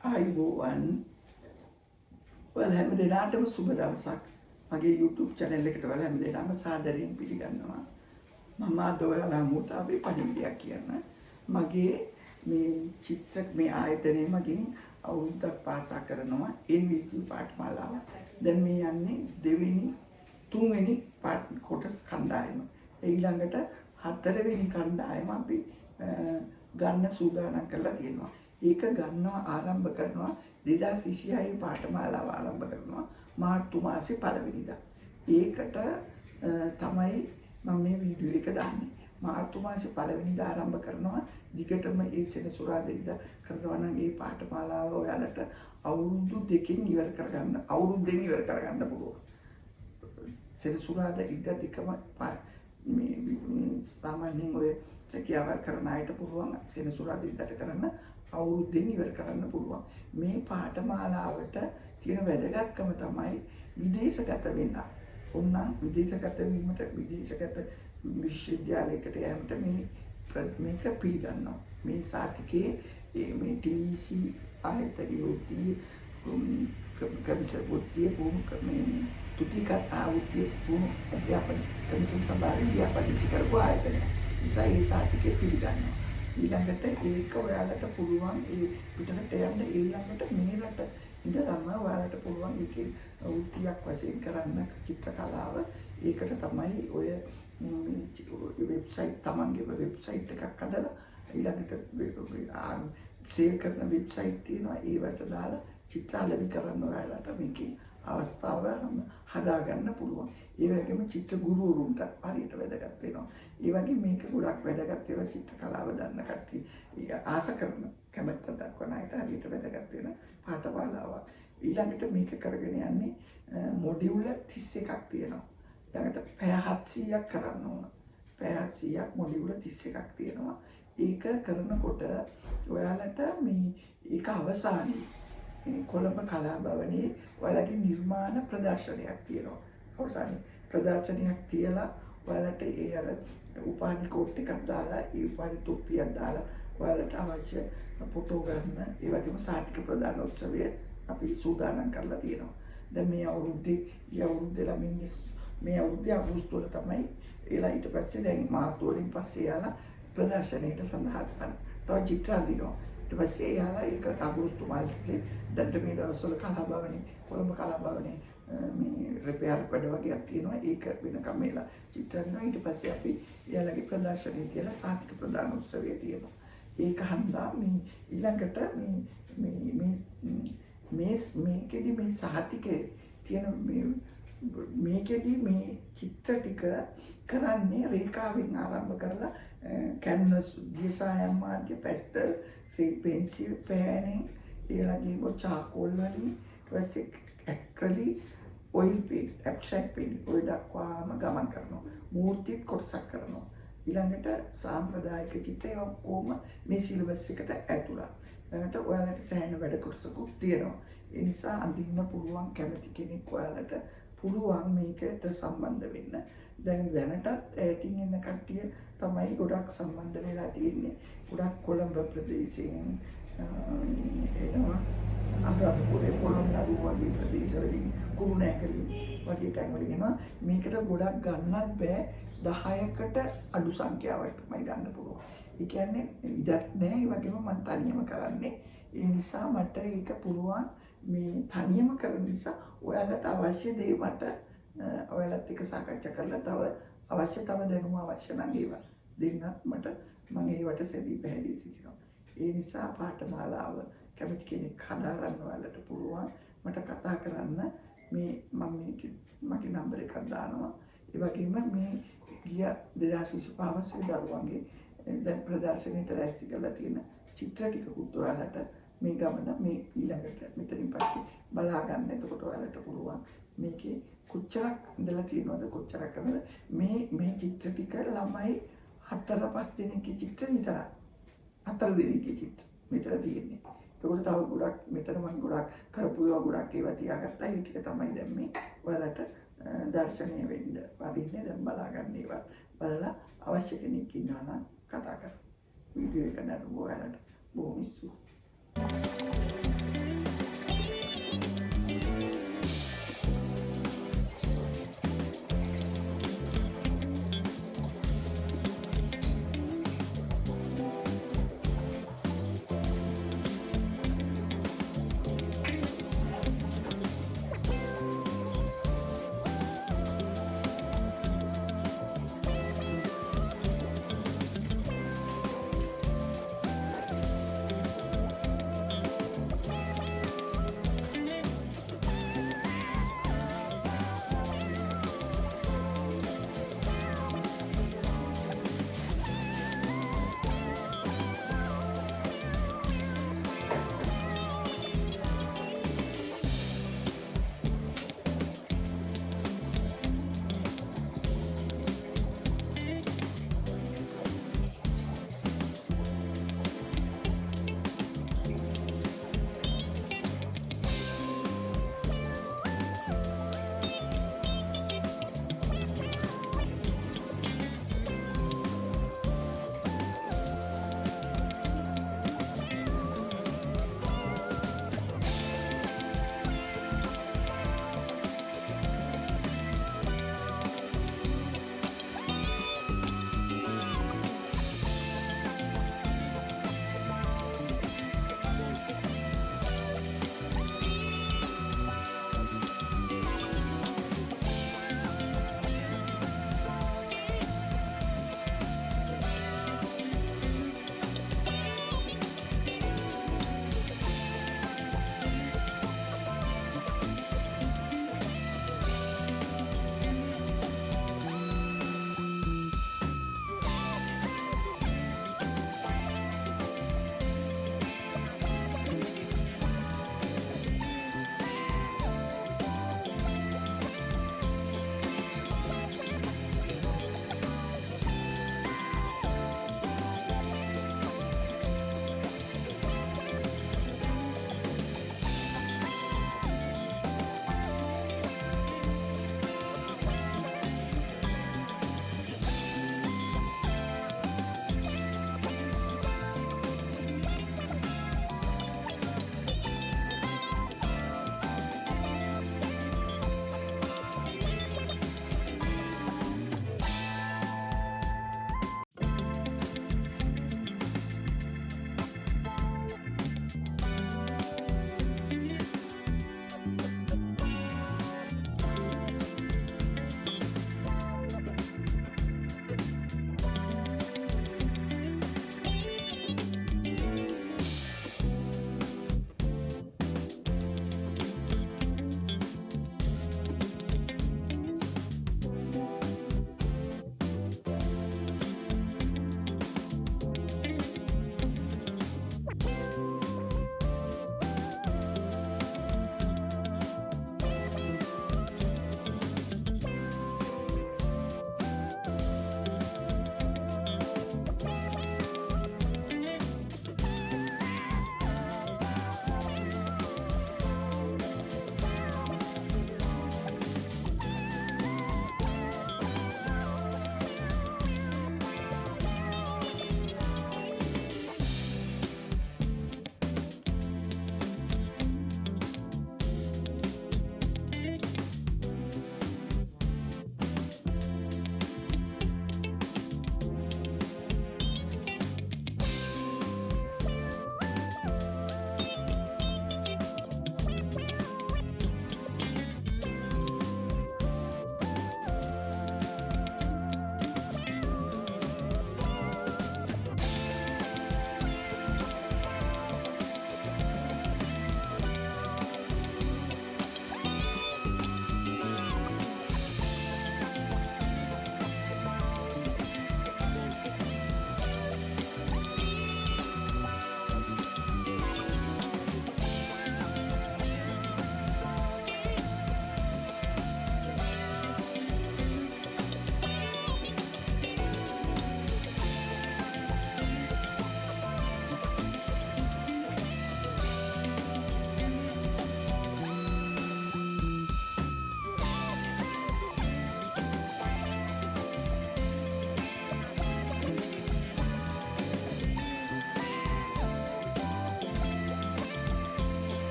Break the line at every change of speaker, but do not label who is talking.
ආයුබෝවන් ඔයාලා හැම දිනාටම සුබ දවසක්. මගේ YouTube channel එකට ඔයාලා හැම දිනාම සාදරයෙන් පිළිගන්නවා. මම අද ඔයාලා හමුවට ආවේ පණිවිඩයක් කියන්න. මගේ මේ චිත්‍ර මේ ආයතනයේ මගින් අවුරුද්දක් පාසා කරනවා NVQ පාඨමාලාව. දැන් මේ යන්නේ දෙවෙනි තුන්වෙනි කොටස් කණ්ඩායම. ඊළඟට හතරවෙනි කණ්ඩායම අපි ගන්න සූදානම් කරලා තියෙනවා. ඒක ගන්නවා ආරම්භ කරනවා 2026 පාඨමාලාව ආරම්භ කරනවා මාර්තු මාසේ 1 වෙනිදා. ඒකට තමයි මම මේ වීඩියෝ එක දාන්නේ. මාර්තු මාසේ 1 වෙනිදා ආරම්භ කරනවා. දිගටම ඒ සෙනසුරාදා කරනවා නම් මේ පාඨමාලාව ඔයාලට අවුරුදු දෙකකින් ඉවර කරගන්න අවුරුද්දෙන් ඉවර කරගන්න පුළුවන්. සෙනසුරාදා ඉඳ දෙකම මේ සාමාන්‍යයෙන් ඔය රැකියාව කරන අයට පුළුවන් සෙනසුරාදා ඉඳට කරන්න අවුරුද්දෙන් ඉවර කරන්න පුළුවන්. මේ පාඨමාලාවට තියෙන වැදගත්කම තමයි විදේශගත වෙන්න. ඕනනම් විදේශගත වීමට විදේශගත විශ්වවිද්‍යාලයකට යෑමට මේක පිළිගන්නවා. මේ සාතිකයේ මේ TVC ආයතනයේ උත්තිය කමිෂන් උත්තිය මේ තුතිකත් ආවුතිය අධ්‍යාපන කමිෂන් සභාවේ ව්‍යාපෘති කරපු ආයතනය. නිසා ඒ සාතිකය පිළිගන්නවා. ඊළඟට ඒක ඔයාලට පුළුවන් ඒ පිටරට යන්න ඊළඟට මේ රට ඉඳලම ඔයාලට පුළුවන් ඒකේ වෘත්තියක් වශයෙන් කරන්න චිත්‍ර කලාව. ඒකට තමයි ඔය වෙබ්සයිට් තමන්ගේ වෙබ්සයිට් එකක් හදලා ඊළඟට සේව් කරන වෙබ්සයිට් තියෙනවා. ඒවට දාලා චිත්‍ර අලෙවි කරන්න ඔයාලට මේකේ අවස්ථාව හදාගන්න පුළුවන්. ඒ වගේම චිත්‍ර ගුරුවරුන්ට හරියට වැදගත් වෙනවා. ඒ වගේ මේක ගොඩක් වැදගත් වෙනවා චිත්‍ර කලාව දන්න කට්ටිය. ආස කරන කැමැත්ත දක්වන අයට හරියට වැදගත් වෙන පාඨමාලාවක්. ඊළඟට මේක කරගෙන යන්නේ මොඩියුල 31ක් තියෙනවා. ඊළඟට පැය 700ක් කරන්න ඕන. පැය 700ක් මොඩියුල 31ක් තියෙනවා. ඒක කරනකොට ඔයාලට මේ ඒක අවසානයේ කොළඹ කලා භවනයේ ඔයාලගේ නිර්මාණ ප්‍රදර්ශනයක් තියෙනවා. අවසානයේ ප්‍රදර්ශනයක් තියලා ඔයාලට ඒ අර උපාධි කෝට් එකක් දාලා ඒ උපාධි තොප්පියක් දාලා ඔයාලට අවශ්‍ය ෆොටෝ ගන්න ඒ වගේම සාහිත්‍ය ප්‍රදාන උත්සවය අපි සූදානම් කරලා තියෙනවා. දැන් මේ අවුරුද්දේ ළමින් මේ අවුරුද්දේ අගෝස්තුවල තමයි එලා ඊට පස්සේ දැන් මාර්තු වලින් පස්සේ යාලා ප්‍රදර්ශනයට සඳහන් කරනවා. තව චිත්‍ර අඳිනවා. ඊට පස්සේ යාලා ඒක අගෝස්තු මාසයේ දැන් මේ දවස්වල කලා භවනේ කොළඹ කලා භවනේ මේ රිපෙයාර් වැඩ වගේක් තියෙනවා. ඒක වෙනකම් මේලා චිත්‍ර අඳිනවා. ඊට පස්සේ අපි යාලගේ ප්‍රදර්ශනය තියලා සාහිත්‍ය ප්‍රදාන උත්සවය තියෙනවා. ඒක හන්දා මේ ඊළඟට මේකෙදි මේ සාහිත්‍යයේ තියෙන මේකෙදි මේ චිත්‍ර ටික කරන්නේ රේඛාවෙන් ආරම්භ කරලා කැන්වස් දියසායම් මාධ්‍ය පැස්ටල් පෙන්සිල් පෑනින් ඊළඟට චාකෝල් වලින් ඊට පස්සේ acrylic oil paint abstract paint ඔය දක්වාම ගමන් කරනවා. මූර්තිත් කොටසක් කරනවා. ඊළඟට සාම්ප්‍රදායික චිත්‍රය ඔක්කොම මේ සිලබස් එකට ඇතුළත්. ඊළඟට ඔයාලට සෑහෙන වැඩ කොටසකුත් තියෙනවා. ඒ නිසා අඳින්න පුළුවන් කැමති කෙනෙක් ඔයාලට පුළුවන් මේකට සම්බන්ධ වෙන්න. දැන් දැනටත් ඈතින් එන කට්ටිය තමයි ගොඩක් සම්බන්ධ වෙලා තියෙන්නේ. ගොඩක් කොළඹ ප්‍රදේශයෙන් එනවා. අනුරාධපුරේ පොළොන්නරු වගේ ප්‍රදේශවලින් කුරුණෑගලින් වගේ තැන්වලින් එනවා. මේකට ගොඩක් ගන්නත් බෑ. 10කට අඩු සංඛ්‍යාවක් තමයි ගන්න පුළුවන්. ඒ කියන්නේ ඉඩක් නැහැ. ඒ වගේම මම තනියම කරන්නේ. ඒ නිසා මට ඒක පුළුවන් මේ තනියම කරන නිසා ඔයාලට අවශ්‍ය දේ මට ඔයාලත් එක්ක සාකච්ඡා කරලා තව දැනුම අවශ්‍ය නම් ඒවා දෙන්නත් මට මම ඒවට සැදී පැහැදිලි සිටිනවා. ඒ නිසා පාඨමාලාව කැමති කෙනෙක් හදාරන්න ඔයාලට පුළුවන් මට කතා කරන්න. මේ මම මගේ නම්බර් එකක් දානවා. ඒ වගේම මේ ගිය 2025 වසරේ දරුවන්ගේ දැන් ප්‍රදර්ශනයට රැස්ති කරලා තියෙන චිත්‍ර ටිකකුත් ඔයාලට මේ ගමන මේ ඊළඟට මෙතනින් පස්සේ බලා ගන්න. එතකොට ඔයාලට පුළුවන් මේකේ කොච්චරක් ඉඳලා තියෙනවද කොච්චරක් කරනවද මේ චිත්‍ර ටික ළමයි 4-5 දෙනෙක්ගේ චිත්‍ර විතරයි. 4 දෙනෙක්ගේ චිත්‍ර මෙතන තියෙන්නේ. ඒකෝට තව ගොඩක් මෙතන මම ගොඩක් කරපු ඒවා ගොඩක් ඒවා තියාගත්තා. ඒ ටික තමයි දැන් මේ ඔයාලට දර්ශනීය වෙන්න වදින්නේ. දැන් බලා ගන්න ඒවා බලලා අවශ්‍ය කෙනෙක් ඉන්නවා නම් කතා කරමු. වීඩියෝ එක නරඹුවා ඔයාලට බොහොම ස්තුතියි.